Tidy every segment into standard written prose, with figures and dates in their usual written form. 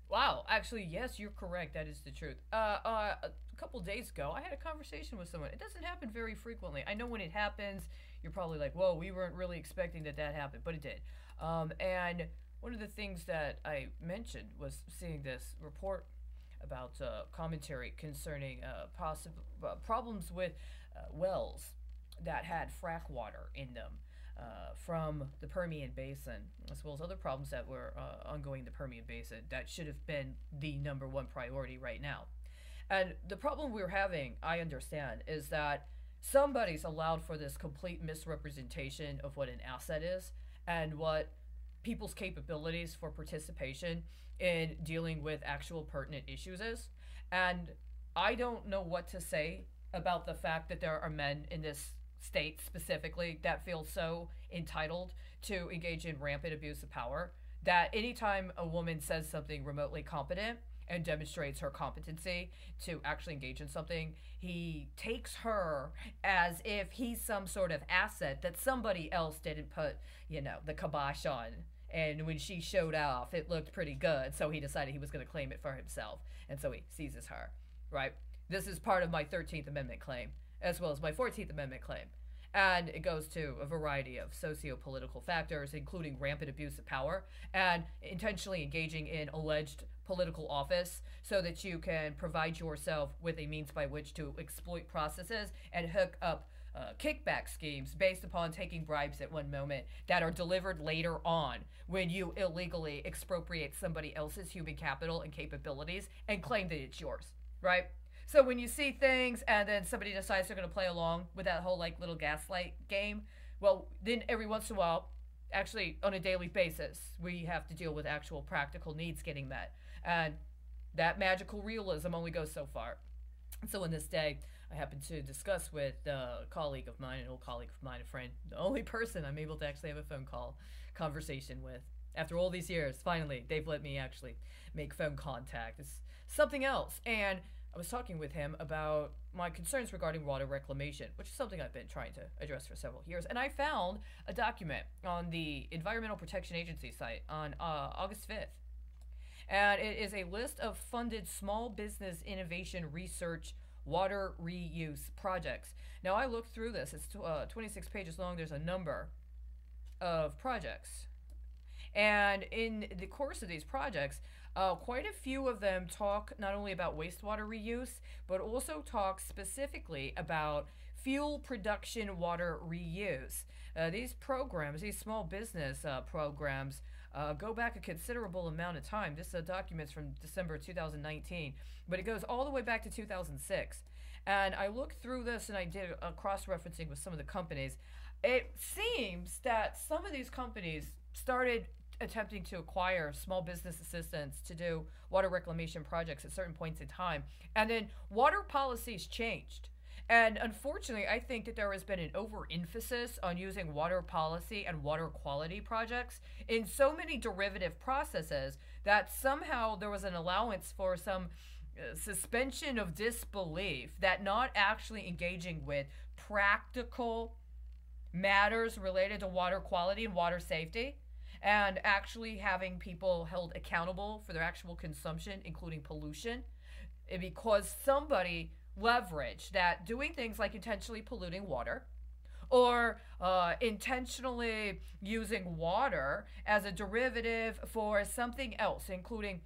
Wow, actually, yes, you're correct. That is the truth. A couple days ago, I had a conversation with someone. It doesn't happen very frequently. I know when it happens, you're probably like, "Whoa, we weren't really expecting that happened," but it did. And one of the things that I mentioned was seeing this report about commentary concerning possible problems with wells that had frack water in them from the Permian Basin, as well as other problems that were ongoing in the Permian Basin that should have been the number one priority right now. And the problem we're having, I understand, is that somebody's allowed for this complete misrepresentation of what an asset is and what people's capabilities for participation in dealing with actual pertinent issues is. And I don't know what to say about the fact that there are men in this state specifically that feel so entitled to engage in rampant abuse of power that anytime a woman says something remotely competent and demonstrates her competency to actually engage in something, he takes her as if he's some sort of asset that somebody else didn't put, the kibosh on. And when she showed off, it looked pretty good, so he decided he was going to claim it for himself. And so he seizes her, right? This is part of my 13th Amendment claim, as well as my 14th Amendment claim. And it goes to a variety of socio-political factors, including rampant abuse of power and intentionally engaging in alleged political office so that you can provide yourself with a means by which to exploit processes and hook up kickback schemes based upon taking bribes at one moment that are delivered later on when you illegally expropriate somebody else's human capital and capabilities and claim that it's yours, right? So when you see things and then somebody decides they're going to play along with that whole like little gaslight game, well, then every once in a while, actually on a daily basis, we have to deal with actual practical needs getting met. And that magical realism only goes so far. So in this day, I happened to discuss with a colleague of mine, an old colleague of mine, a friend, the only person I'm able to actually have a phone call conversation with. After all these years, finally, they've let me actually make phone contact. It's something else. And I was talking with him about my concerns regarding water reclamation, which is something I've been trying to address for several years. And I found a document on the Environmental Protection Agency site on August 5th. And it is a list of funded small business innovation research water reuse projects. Now, I looked through this. It's 26 pages long. There's a number of projects. And in the course of these projects, quite a few of them talk not only about wastewater reuse, but also talk specifically about fuel production water reuse. These programs, these small business programs, go back a considerable amount of time. This document's from December 2019, but it goes all the way back to 2006. And I looked through this and I did a cross-referencing with some of the companies. It seems that some of these companies started attempting to acquire small business assistance to do water reclamation projects at certain points in time. And then water policies changed. And unfortunately, I think that there has been an overemphasis on using water policy and water quality projects in so many derivative processes that somehow there was an allowance for some suspension of disbelief that not actually engaging with practical matters related to water quality and water safety and actually having people held accountable for their actual consumption, including pollution, because somebody leverage that doing things like intentionally polluting water or intentionally using water as a derivative for something else, including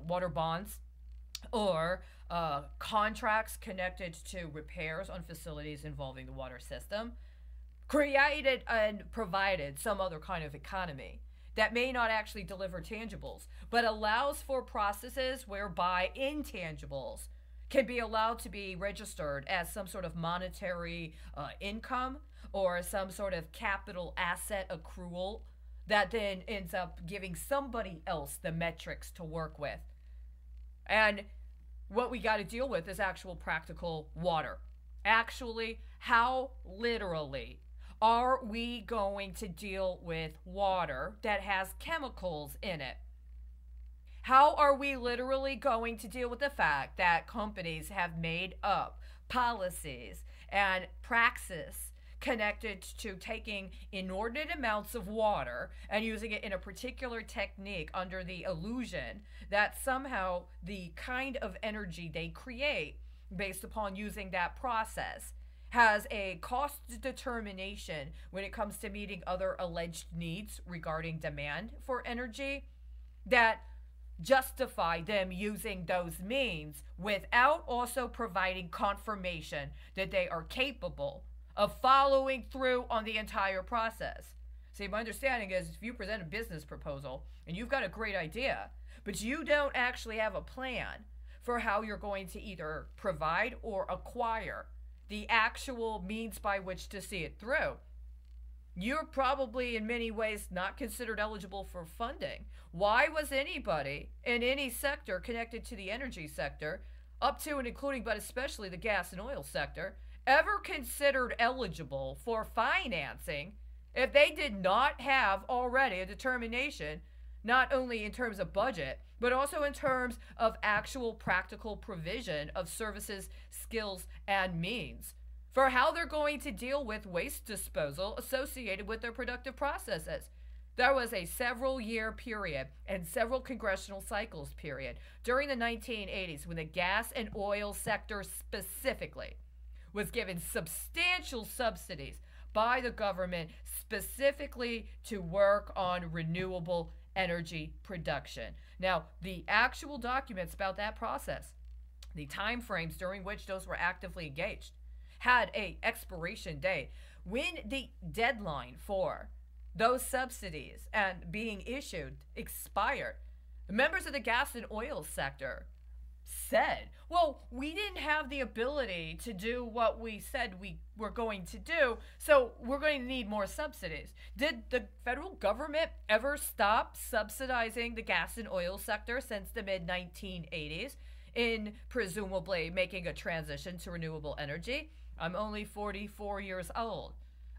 water bonds or contracts connected to repairs on facilities involving the water system, created and provided some other kind of economy that may not actually deliver tangibles, but allows for processes whereby intangibles can be allowed to be registered as some sort of monetary income or some sort of capital asset accrual that then ends up giving somebody else the metrics to work with. And what we got to deal with is actual practical water. Actually, how literally are we going to deal with water that has chemicals in it? How are we literally going to deal with the fact that companies have made up policies and praxis connected to taking inordinate amounts of water and using it in a particular technique under the illusion that somehow the kind of energy they create based upon using that process has a cost determination when it comes to meeting other alleged needs regarding demand for energy that justify them using those means without also providing confirmation that they are capable of following through on the entire process. See, my understanding is if you present a business proposal and you've got a great idea, but you don't actually have a plan for how you're going to either provide or acquire the actual means by which to see it through, you're probably in many ways not considered eligible for funding. Why was anybody in any sector connected to the energy sector, up to and including but especially the gas and oil sector, ever considered eligible for financing if they did not have already a determination, not only in terms of budget, but also in terms of actual practical provision of services, skills, and means for how they're going to deal with waste disposal associated with their productive processes? There was a several-year period and several congressional cycles period during the 1980s when the gas and oil sector specifically was given substantial subsidies by the government specifically to work on renewable energy production. Now, the actual documents about that process, the time frames during which those were actively engaged, had a expiration date. When the deadline for those subsidies and being issued expired, the members of the gas and oil sector said, well, we didn't have the ability to do what we said we were going to do, so we're going to need more subsidies. Did the federal government ever stop subsidizing the gas and oil sector since the mid-1980s in presumably making a transition to renewable energy? I'm only 44 years old.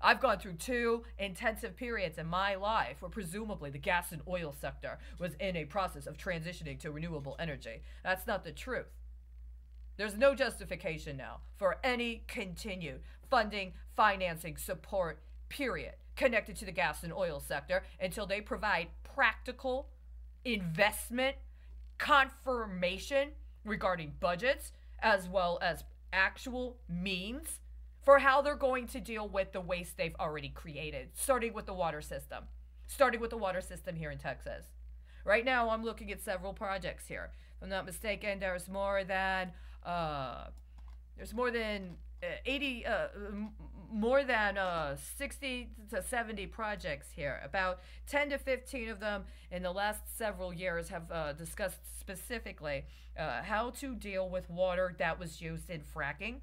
I've gone through two intensive periods in my life where presumably the gas and oil sector was in a process of transitioning to renewable energy. That's not the truth. There's no justification now for any continued funding, financing, support, period, connected to the gas and oil sector until they provide practical investment confirmation regarding budgets as well as actual means for how they're going to deal with the waste they've already created, starting with the water system here in Texas. Right now, I'm looking at several projects here. If I'm not mistaken, there's more than 60 to 70 projects here. About 10 to 15 of them in the last several years have discussed specifically how to deal with water that was used in fracking,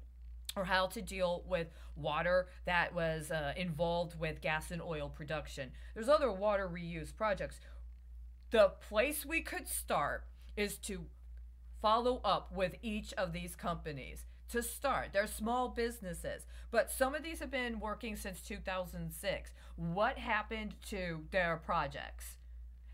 or how to deal with water that was involved with gas and oil production. There's other water reuse projects. The place we could start is to follow up with each of these companies. To start, they're small businesses, but some of these have been working since 2006. What happened to their projects?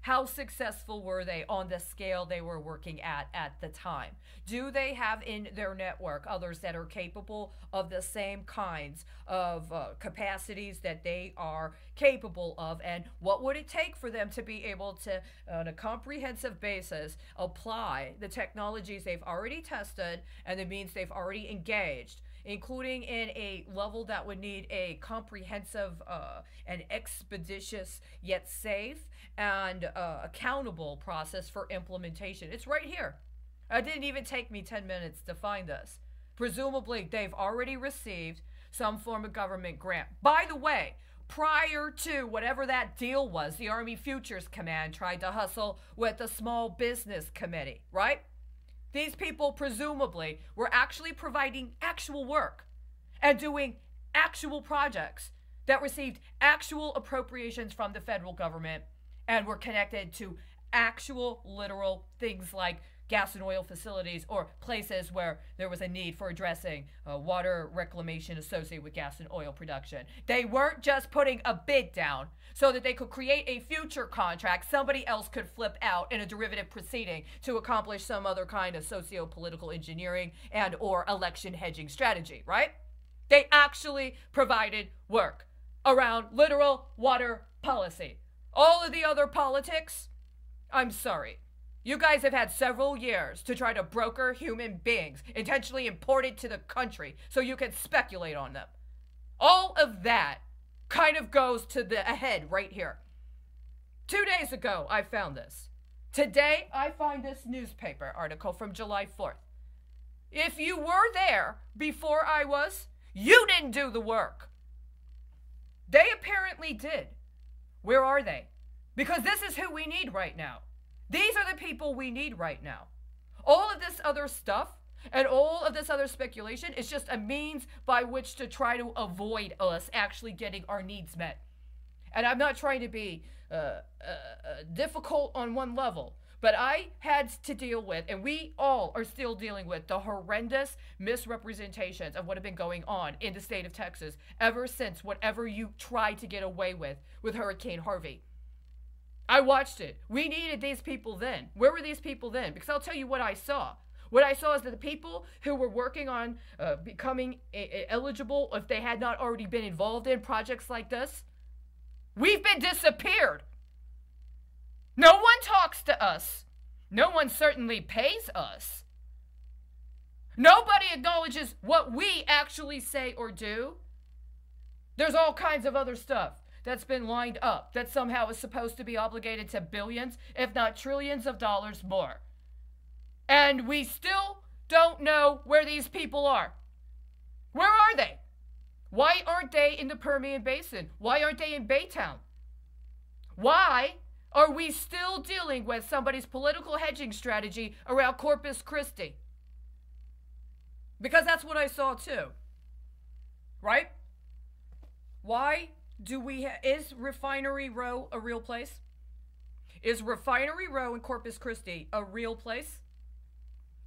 How successful were they on the scale they were working at the time? Do they have in their network others that are capable of the same kinds of capacities that they are capable of? And what would it take for them to be able to, on a comprehensive basis, apply the technologies they've already tested and the means they've already engaged, including in a level that would need a comprehensive and expeditious yet safe and accountable process for implementation? It's right here. It didn't even take me 10 minutes to find this. Presumably, they've already received some form of government grant. By the way, prior to whatever that deal was, the Army Futures Command tried to hustle with the Small Business Committee, right? These people presumably were actually providing actual work and doing actual projects that received actual appropriations from the federal government and were connected to actual literal things like gas and oil facilities or places where there was a need for addressing water reclamation associated with gas and oil production. They weren't just putting a bid down so that they could create a future contract somebody else could flip out in a derivative proceeding to accomplish some other kind of socio-political engineering and or election hedging strategy, right? They actually provided work around literal water policy. All of the other politics, I'm sorry. You guys have had several years to try to broker human beings, intentionally imported to the country so you can speculate on them. All of that kind of goes to the head right here. 2 days ago, I found this. Today, I find this newspaper article from July 4th. If you were there before I was, you didn't do the work. They apparently did. Where are they? Because this is who we need right now. These are the people we need right now. All of this other stuff and all of this other speculation is just a means by which to try to avoid us actually getting our needs met. And I'm not trying to be difficult on one level, but I had to deal with, and we all are still dealing with, the horrendous misrepresentations of what have been going on in the state of Texas ever since whatever you tried to get away with Hurricane Harvey. I watched it. We needed these people then. Where were these people then? Because I'll tell you what I saw. What I saw is that the people who were working on becoming eligible, if they had not already been involved in projects like this, we've been disappeared. No one talks to us. No one certainly pays us. Nobody acknowledges what we actually say or do. There's all kinds of other stuff that's been lined up that somehow is supposed to be obligated to billions, if not trillions of dollars more. And we still don't know where these people are. Where are they? Why aren't they in the Permian Basin? Why aren't they in Baytown? Why are we still dealing with somebody's political hedging strategy around Corpus Christi? Because that's what I saw too. Right? Why do we is Refinery Row a real place? Is Refinery Row in Corpus Christi a real place?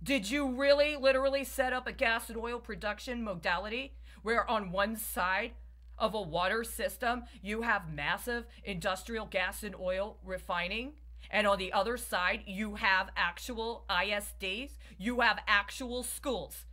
Did you really literally set up a gas and oil production modality where on one side of a water system you have massive industrial gas and oil refining, and on the other side you have actual ISDs, you have actual schools?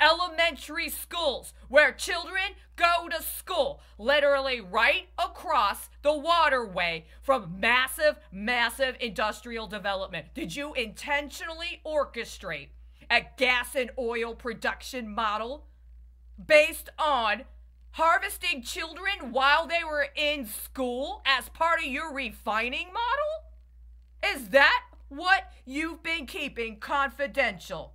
Elementary schools where children go to school, literally right across the waterway from massive, massive industrial development. Did you intentionally orchestrate a gas and oil production model based on harvesting children while they were in school as part of your refining model? Is that what you've been keeping confidential?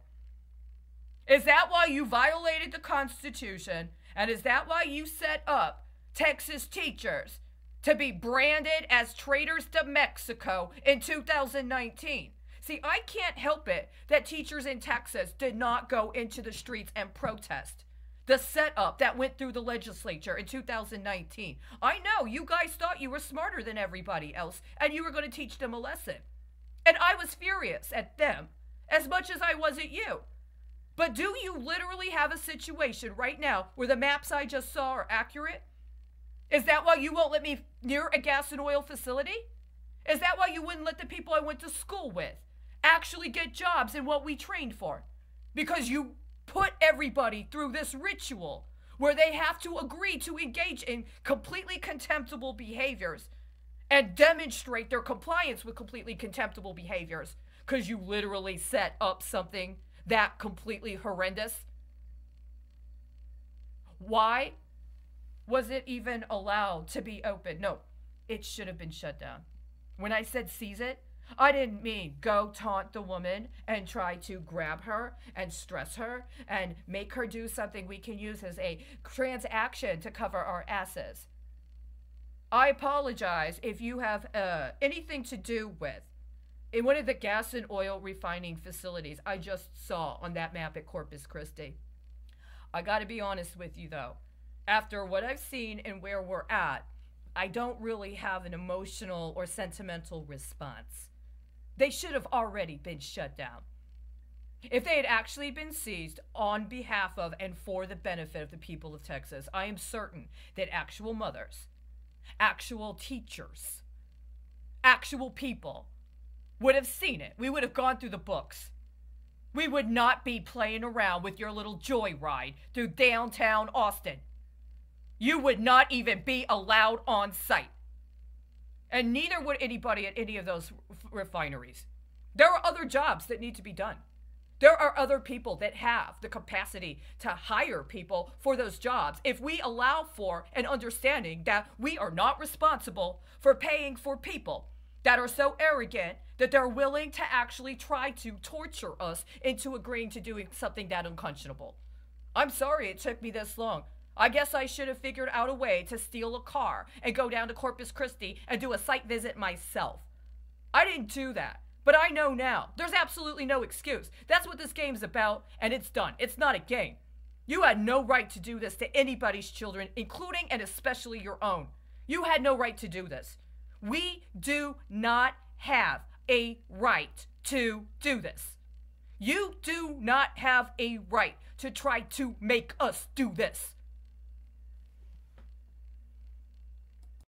Is that why you violated the Constitution? And is that why you set up Texas teachers to be branded as traitors to Mexico in 2019? See, I can't help it that teachers in Texas did not go into the streets and protest the setup that went through the legislature in 2019. I know you guys thought you were smarter than everybody else and you were going to teach them a lesson. And I was furious at them as much as I was at you. But do you literally have a situation right now where the maps I just saw are accurate? Is that why you won't let me near a gas and oil facility? Is that why you wouldn't let the people I went to school with actually get jobs in what we trained for? Because you put everybody through this ritual where they have to agree to engage in completely contemptible behaviors and demonstrate their compliance with completely contemptible behaviors because you literally set up something that completely horrendous. Why was it even allowed to be open? No, it should have been shut down. When I said seize it, I didn't mean go taunt the woman and try to grab her and stress her and make her do something we can use as a transaction to cover our asses. I apologize if you have anything to do with in one of the gas and oil refining facilities I just saw on that map at Corpus Christi. I gotta be honest with you though. After what I've seen and where we're at, I don't really have an emotional or sentimental response. They should have already been shut down. If they had actually been seized on behalf of and for the benefit of the people of Texas, I am certain that actual mothers, actual teachers, actual people would have seen it. We would have gone through the books. We would not be playing around with your little joyride through downtown Austin. You would not even be allowed on site. And neither would anybody at any of those refineries. There are other jobs that need to be done. There are other people that have the capacity to hire people for those jobs if we allow for an understanding that we are not responsible for paying for people that are so arrogant that they're willing to actually try to torture us into agreeing to doing something that unconscionable. I'm sorry it took me this long. I guess I should have figured out a way to steal a car and go down to Corpus Christi and do a site visit myself. I didn't do that. But I know now. There's absolutely no excuse. That's what this game's about, and it's done. It's not a game. You had no right to do this to anybody's children, including and especially your own. You had no right to do this. We do not have a right to do this. You do not have a right to try to make us do this.